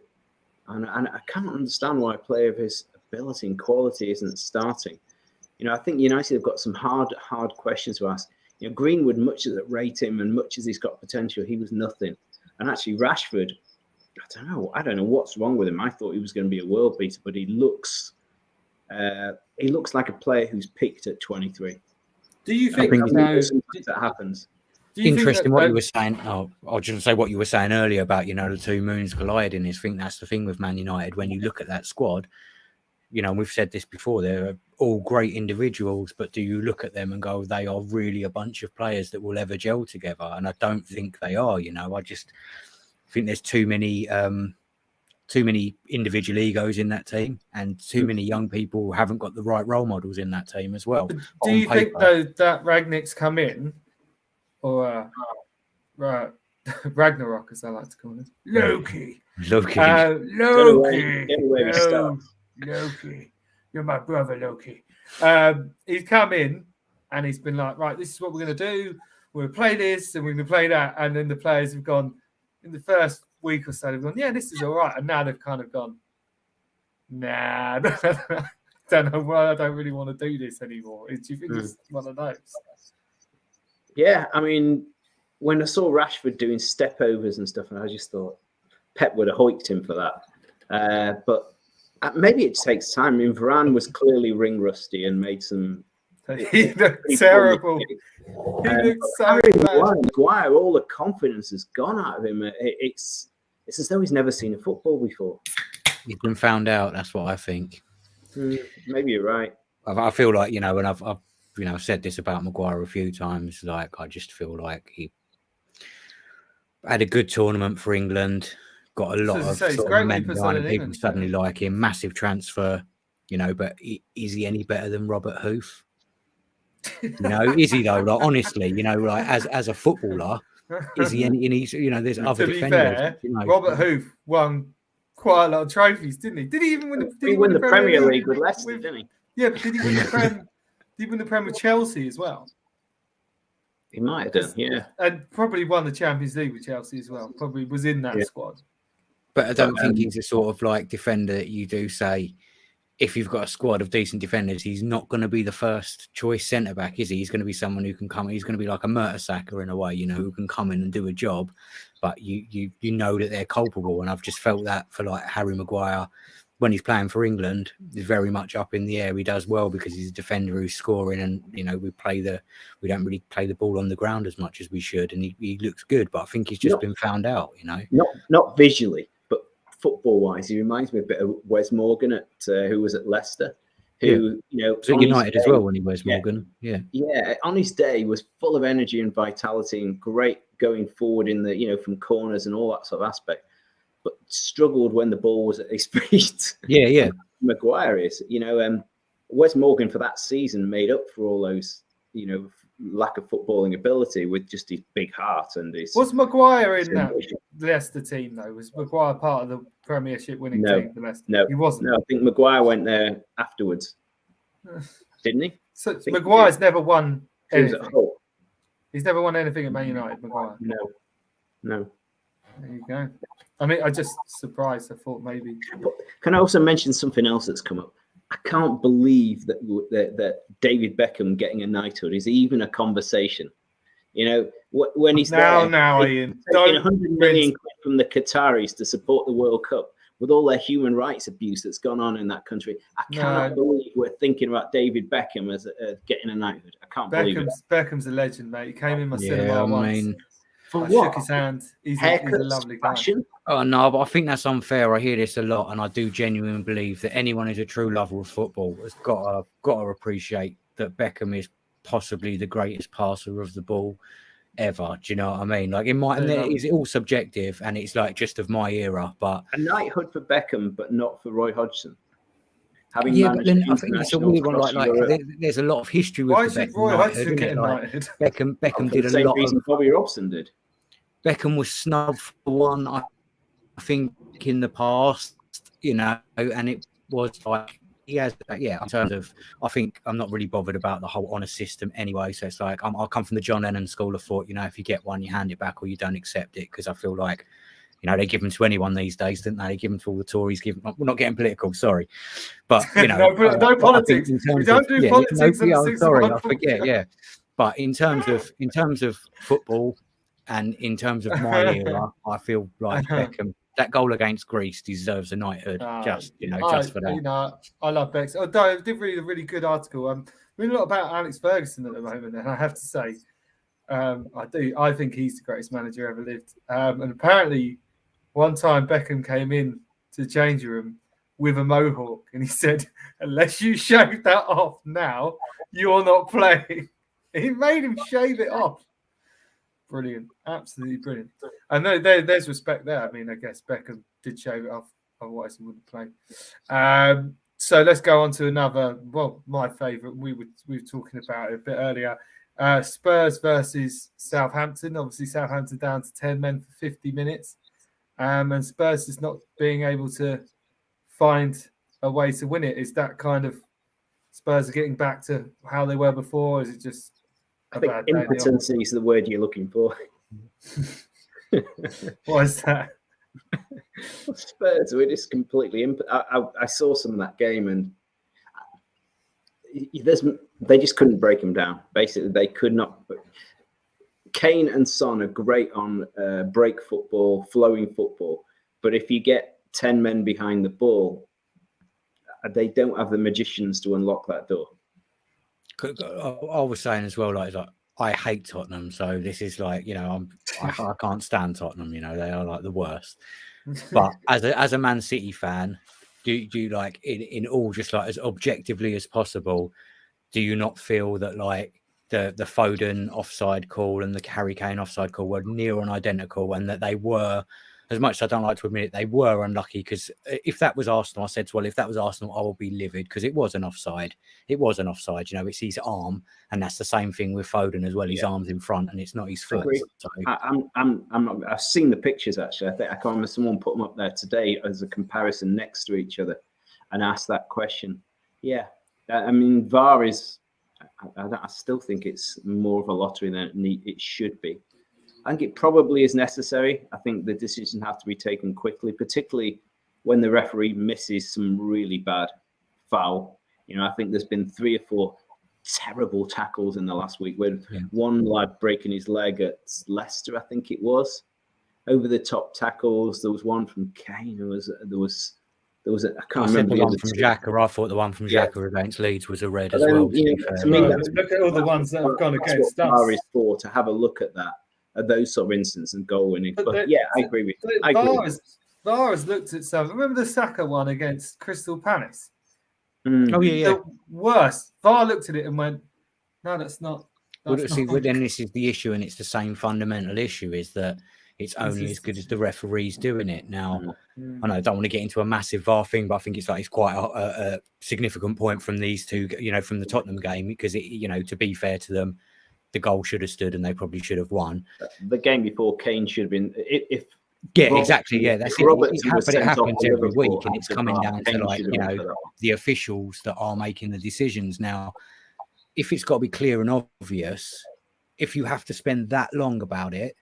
And I can't understand why a player of his ability and quality isn't starting. I think United have got some hard questions to ask. Greenwood, much as I rate him and much as he's got potential, he was nothing. And actually, Rashford, I don't know what's wrong with him. I thought he was going to be a world beater, but he looks like a player who's peaked at 23. Do you think that happens? Interesting what you were saying. Oh, I was just say what you were saying earlier about the two moons colliding. I think that's the thing with Man United. When you look at that squad, we've said this before. They're all great individuals, but do you look at them and go, they are really a bunch of players that will ever gel together? And I don't think they are. I just think there's too many individual egos in that team, and too many young people who haven't got the right role models in that team as well. Do you think though that Ragnick's come in? Or Ragnarok, as I like to call it. Loki. You're my brother, Loki. He's come in and he's been like, right, this is what we're going to do. We're going to play this and we're going to play that. And then the players have gone, in the first week or so, they've gone, yeah, this is all right. And now they've kind of gone, nah, don't know why I don't really want to do this anymore. Do you think it's one of those? Yeah, I mean, when I saw Rashford doing stepovers and stuff, and I just thought Pep would have hoiked him for that. But maybe it takes time. I mean, Varane was clearly ring rusty and made some. He looked terrible. He looked so bad. Maguire, all the confidence has gone out of him. It's as though he's never seen a football before. He's been found out. That's what I think. Maybe you're right. I feel like and I've said this about Maguire a few times. Like, I just feel like he had a good tournament for England, got a lot of men behind him, people suddenly like him, massive transfer, but is he any better than Robert Hoof? Is he though? Like, honestly, like as a footballer, is he any? And he's, there's other defenders. Robert Hoof won quite a lot of trophies, didn't he? Did he even win? Did he win the Premier League with Leicester? Didn't he? Yeah, but did he win the Prem? Did he win the Prem with Chelsea as well? He might have done, yeah. And probably won the Champions League with Chelsea as well. Probably was in that squad. But I don't think he's a sort of like defender that you do say, if you've got a squad of decent defenders, he's not going to be the first choice centre back, is he? He's going to be someone who can come. He's going to be like a Mertesacker in a way, who can come in and do a job. But you know that they're culpable, and I've just felt that for like Harry Maguire. When he's playing for England, he's very much up in the air. He does well because he's a defender who's scoring, and we don't really play the ball on the ground as much as we should, and he looks good. But I think he's just been found out, Not visually, but football wise, he reminds me a bit of Wes Morgan who was at Leicester, who at United as well when he was Morgan. Yeah, on his day was full of energy and vitality and great going forward in the from corners and all that sort of aspect. But struggled when the ball was at his feet. Yeah. Maguire is, Wes Morgan for that season made up for all those, lack of footballing ability with just his big heart and his. Was Maguire in that Leicester team though? Was Maguire part of the Premiership winning team for Leicester? No, he wasn't. No, I think Maguire went there afterwards, didn't he? So Maguire's never won anything. He He's never won anything at Man United. Maguire. No. There you go. I mean, I just surprised. I thought maybe. But can I also mention something else that's come up? I can't believe that David Beckham getting a knighthood is even a conversation. When he's now, Ian, taking 100 million from the Qataris to support the World Cup with all their human rights abuse that's gone on in that country. I cannot believe we're thinking about David Beckham as getting a knighthood. I can't believe it. Beckham's a legend, mate. He came in my cinema once. I shook his hand. He's a lovely guy. Oh no, but I think that's unfair. I hear this a lot, and I do genuinely believe that anyone who's a true lover of football has got to appreciate that Beckham is possibly the greatest passer of the ball ever. Do you know what I mean? Like, it's all subjective, and it's like just of my era. But a knighthood for Beckham, but not for Roy Hodgson. But then I think it's a weird one. Like there's a lot of history with Why should Roy Hodgson get knighted? Beckham did a same lot. Reason Bobby Robson did. Beckham was snubbed for one, I think, in the past, and was like he has, in terms of, I think I'm not really bothered about the whole honour system anyway. So it's like I come from the John Lennon school of thought. If you get one, you hand it back or you don't accept it, because I feel like they give them to anyone these days, didn't they? They give them to all the Tories. We're not getting political, sorry, but no politics. We don't do politics. Sorry, I forget. Yeah, but in terms of football and in terms of my era, I feel like Beckham. That goal against Greece deserves a knighthood, just for that. I love Beckham. I did read a really good article. Reading a lot about Alex Ferguson at the moment, and I have to say, I do. I think he's the greatest manager ever lived. And apparently, one time Beckham came in to the changing room with a mohawk, and he said, "Unless you shave that off now, you're not playing." He made him shave it off. Brilliant, absolutely brilliant. And there's respect there. I mean, I guess Beckham did shave it off, otherwise he wouldn't play. So let's go on to another. Well, my favourite. We were talking about it a bit earlier. Spurs versus Southampton. Obviously, Southampton down to 10 men for 50 minutes, and Spurs is not being able to find a way to win it. Is that kind of Spurs are getting back to how they were before? Or is it just I think impotency is the word you're looking for. What is that? Spurs were just completely I saw some of that game, and they just couldn't break them down. Basically, they could not. Kane and Son are great on break football, flowing football, but if you get 10 men behind the ball, they don't have the magicians to unlock that door. I was saying as well, like I hate Tottenham, so this is like I can't stand Tottenham. They are like the worst. But as a Man City fan, do you like in all just like as objectively as possible? Do you not feel that like the Foden offside call and the Harry Kane offside call were near on identical, and that they were? As much as I don't like to admit it, they were unlucky, because if that was Arsenal, I said, well, if that was Arsenal, I will be livid, because it was an offside. It was an offside. It's his arm, and that's the same thing with Foden as well. His arm's in front, and it's not his foot. So. I'm not. I've seen the pictures actually. I can't remember, someone put them up there today as a comparison next to each other, and asked that question. Yeah, I mean, VAR is. I still think it's more of a lottery than it should be. I think it probably is necessary. I think the decisions have to be taken quickly, particularly when the referee misses some really bad foul. I think there's been 3 or 4 terrible tackles in the last week, with one lad breaking his leg at Leicester, I think it was. Over the top tackles. There was one from Kane. There was I can't remember the one from Xhaka. I thought the one from Xhaka against Leeds was a red as well. To me, look at all the ones that have gone against us. VAR is for, to have a look at that. Those sort of instances and goal winning. But I agree with you. VAR has looked at some. Remember the Saka one against Crystal Palace? Oh, yeah. The worst. VAR looked at it and went, no, that's not. Then this is the issue, and it's the same fundamental issue, is that it's only as good as the referees doing it. Now, I know I don't want to get into a massive VAR thing, but I think it's quite a significant point from these two, from the Tottenham game, because to be fair to them, the goal should have stood, and they probably should have won. The game before, Kane should have been. Exactly. Yeah, that's it. It happens every week, and it's coming down to the officials that are making the decisions. Now, if it's got to be clear and obvious, if you have to spend that long about it,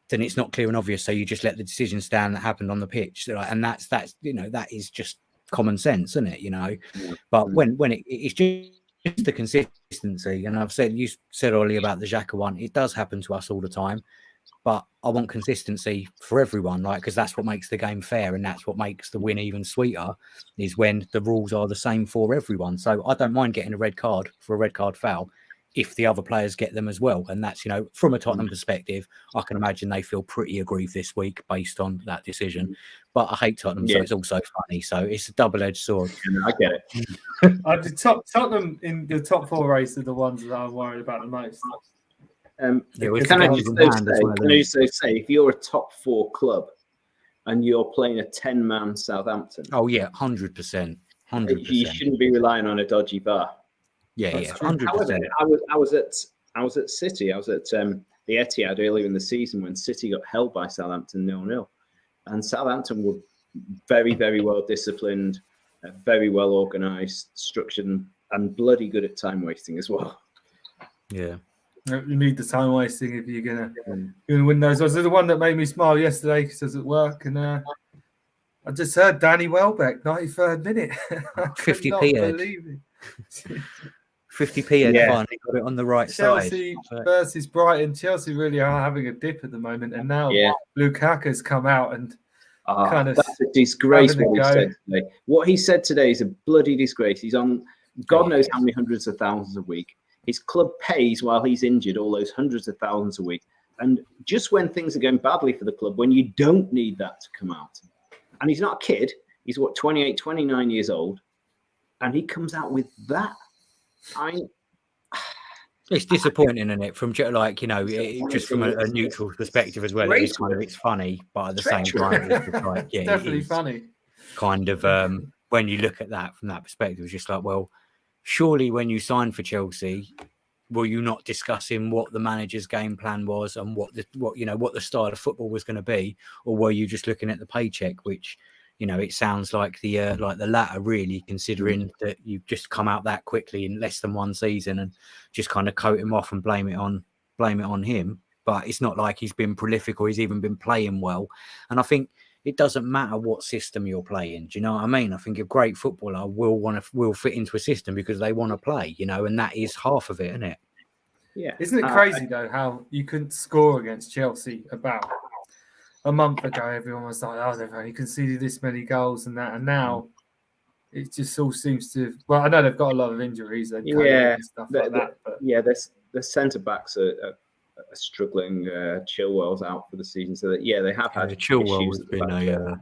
then it's not clear and obvious. So you just let the decision stand that happened on the pitch, and that's that is just common sense, isn't it? But when it's just the consistency, and you said earlier about the Xhaka one, it does happen to us all the time, but I want consistency for everyone, because that's what makes the game fair, and that's what makes the win even sweeter, is when the rules are the same for everyone. So I don't mind getting a red card for a red card foul if the other players get them as well, and that's from a Tottenham perspective, I can imagine they feel pretty aggrieved this week based on that decision. But I hate Tottenham, so it's also funny. So it's a double-edged sword. I get it. Tottenham in the top 4 race are the ones that I'm worried about the most. Can I just say, if you're a top 4 club and you're playing a 10-man Southampton, 100%, you shouldn't be relying on a dodgy VAR. Yeah, 100%. However, I was at City. I was at the Etihad earlier in the season when City got held by Southampton 0-0, and Southampton were very, very well disciplined. very well organised, structured, and bloody good at time wasting as well. Yeah. You need the time wasting if you're gonna win those. Was the one that made me smile yesterday because I was at work and I just heard Danny Welbeck, 93rd minute. I could 50p not head. believe it. 50p head Yeah. finally got it on the right Chelsea side. versus Brighton. Chelsea really are having a dip at the moment, and now Lukaku's come out and kind of that's a disgrace having a what he go. said today. What he said today is a bloody disgrace. He's on God knows how many hundreds of thousands a week. His club pays while he's injured all those hundreds of thousands a week. And just when things are going badly for the club, when you don't need that to come out. And he's not a kid. He's 28, 29 years old. And he comes out with that. It's disappointing, isn't it? From just from a neutral perspective as well. It's funny, but at the same time, it's like, definitely funny. Kind of when you look at that from that perspective, it's just like, well, surely when you signed for Chelsea, were you not discussing what the manager's game plan was and what the style of football was going to be, or were you just looking at the paycheck? Which, it sounds like the latter, really, considering that you've just come out that quickly in less than one season and just kind of coat him off and blame it on him. But it's not like he's been prolific or he's even been playing well. And I think it doesn't matter what system you're playing. Do you know what I mean? I think a great footballer will fit into a system because they want to play, and that is half of it, isn't it? Yeah. Isn't it crazy though how you couldn't score against Chelsea about a month ago? Everyone was like, "Oh, they've only conceded this many goals and that," and now it just all seems to. Well, I know they've got a lot of injuries and stuff like that. But the centre backs are struggling. Chilwell's out for the season, so that they have had Chilwell issues has been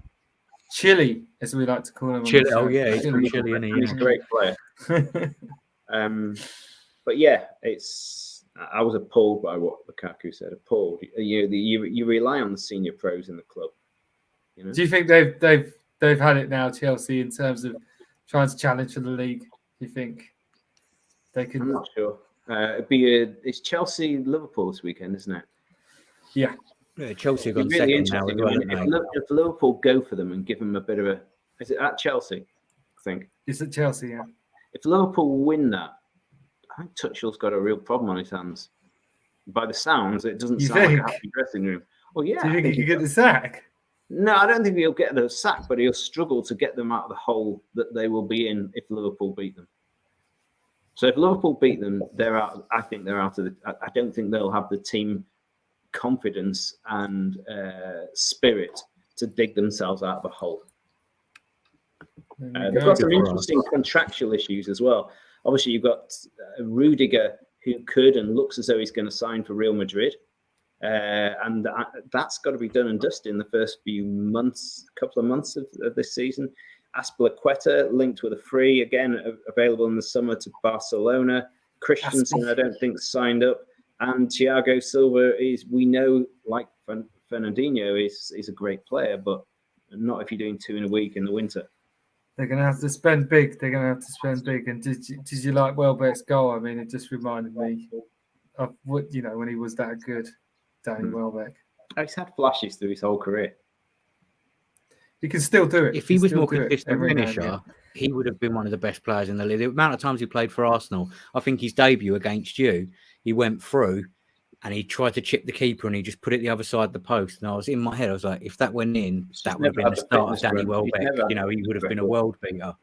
Chilly, as we like to call him. Chilly, he's Chilly. Chilly, isn't he? He's a great player. But I was appalled by what Lukaku said. Appalled. You rely on the senior pros in the club. Do you think they've had it now, Chelsea, in terms of trying to challenge for the league? Do you think they can? I'm not sure. It's Chelsea Liverpool this weekend, isn't it? Yeah. Chelsea have gone second now. If Liverpool go for them and give them a bit of a, is it at Chelsea? I think It's at Chelsea. Yeah. If Liverpool win that, I think Tuchel's got a real problem on his hands. By the sounds, it doesn't sound like a happy dressing room. Well, yeah. Do you think he could get the sack? No, I don't think he'll get the sack, but he'll struggle to get them out of the hole that they will be in if Liverpool beat them. So if Liverpool beat them, they're out. I think they're out of the. I don't think they'll have the team confidence and spirit to dig themselves out of the hole. They've got some interesting contractual issues as well. Obviously, you've got Rudiger, who could and looks as though he's going to sign for Real Madrid. And that's got to be done and dusted in the first couple of months of this season. Aspilicueta linked with a free, again, available in the summer to Barcelona. Christensen, I don't think, signed up. And Thiago Silva we know, like Fernandinho, is a great player, but not if you're doing 2 in a week in the winter. They're going to have to spend big. And did you like Welbeck's goal? I mean, it just reminded me of what, when he was that good, Danny Welbeck. He's had flashes through his whole career. He can still do it. If he was more consistent finisher, he would have been one of the best players in the league. The amount of times he played for Arsenal, I think his debut against you, he went through and he tried to chip the keeper and he just put it the other side of the post. And I was in my head, I was like, if that went in, that would have been the start of Danny Welbeck. He would have been a world beater.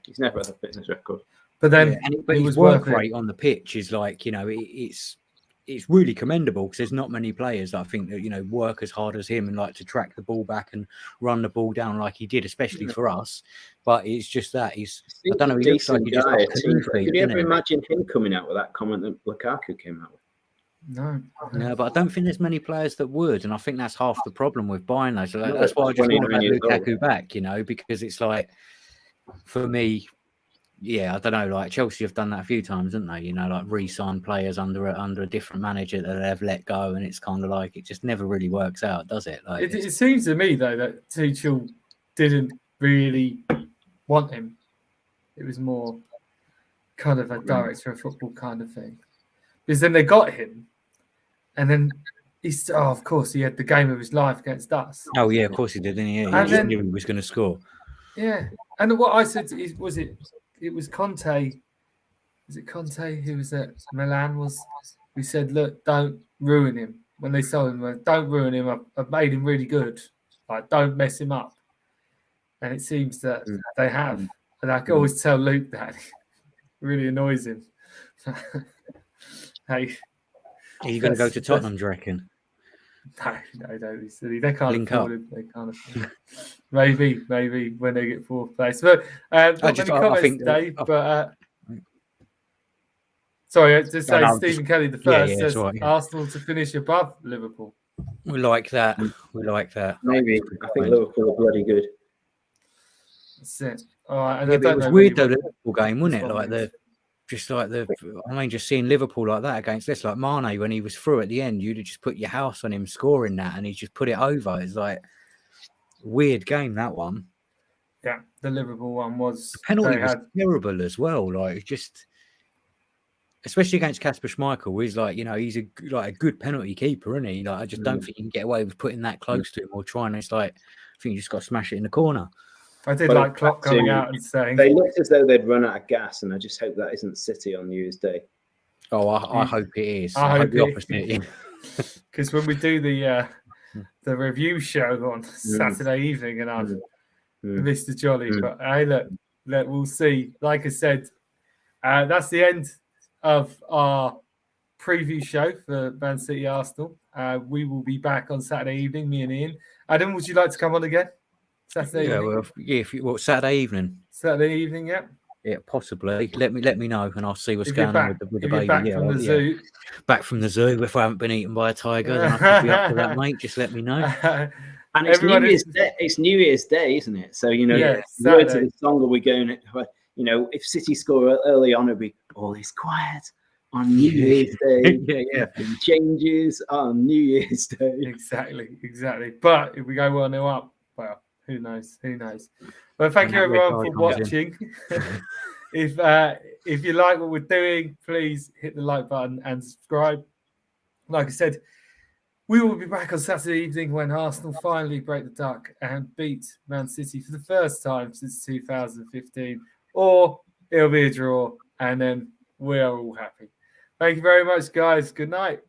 He's never had a fitness record. But then, but his work rate on the pitch is like, it's really commendable because there's not many players that I think that, work as hard as him and like to track the ball back and run the ball down like he did, especially for us. But it's just that I don't know. He looks like he just Could you ever imagine him coming out with that comment that Lukaku came out with? No, but I don't think there's many players that would, and I think that's half the problem with buying those. So that's why I just want to have Lukaku back, because it's like, for me, I don't know. Like Chelsea have done that a few times, haven't they? Like re-sign players under a different manager that they've let go, and it's kind of like it just never really works out, does it? Like it seems to me though that Tuchel didn't really want him. It was more kind of a director of football kind of thing, because then they got him, and then of course he had the game of his life against us. Oh yeah, of course he did, didn't he? He knew he was going to score. Yeah. And what I said is, it was Conte. Was it Conte who was at Milan? We said, look, don't ruin him when they sold him. Don't ruin him. I've made him really good. Like, don't mess him up. And it seems that they have. And I can always tell Luke that. It really annoys him. Hey, are you going to go to Tottenham, do you reckon? No, don't be silly. They can't Link afford up. him. They can't afford him. Maybe when they get fourth place. But not many comments today. But sorry, just say Stephen Kelly the first says Arsenal to finish above Liverpool. We like that. We like that. Maybe. I think Liverpool are bloody good. That's it. All right. And it was weird though, the Liverpool game, wasn't it? Just seeing Liverpool like that against this, like Mane when he was through at the end, you'd have just put your house on him scoring that, and he just put it over. It's like weird game, that one. Yeah, the Liverpool one was the penalty was terrible as well. Like just, especially against Kasper Schmeichel, he's like, he's a good penalty keeper, isn't he? Like I just don't think you can get away with putting that close to him or trying. It's like I think you just got to smash it in the corner. I did like Klopp coming out and saying they looked as though they'd run out of gas, and I just hope that isn't City on New Year's Day. Oh, I hope it is. I hope the opposite. Because when we do the review show on Saturday evening, and I've Mr. Jolly, but hey, look, we'll see. Like I said, that's the end of our preview show for Man City Arsenal. We will be back on Saturday evening, me and Ian. Adam, would you like to come on again? Saturday evening? Saturday evening. Saturday evening, yeah. Yeah, possibly. Let me know, and I'll see what's going on with the baby. Back from the zoo. Back from the zoo. If I haven't been eaten by a tiger, then I could be up for that, mate. Just let me know. And it's New Year's Day. It's New Year's Day, isn't it? So the words of the song are we going? If City score early on, it'll be all is quiet on New Year's Day. Nothing changes on New Year's Day. Exactly. But if we go 1-0 up, well. Who knows? Well, thank you everyone for watching. If you like what we're doing, please hit the like button and subscribe. Like I said, we will be back on Saturday evening when Arsenal finally break the duck and beat Man City for the first time since 2015. Or it'll be a draw, and then we are all happy. Thank you very much, guys. Good night.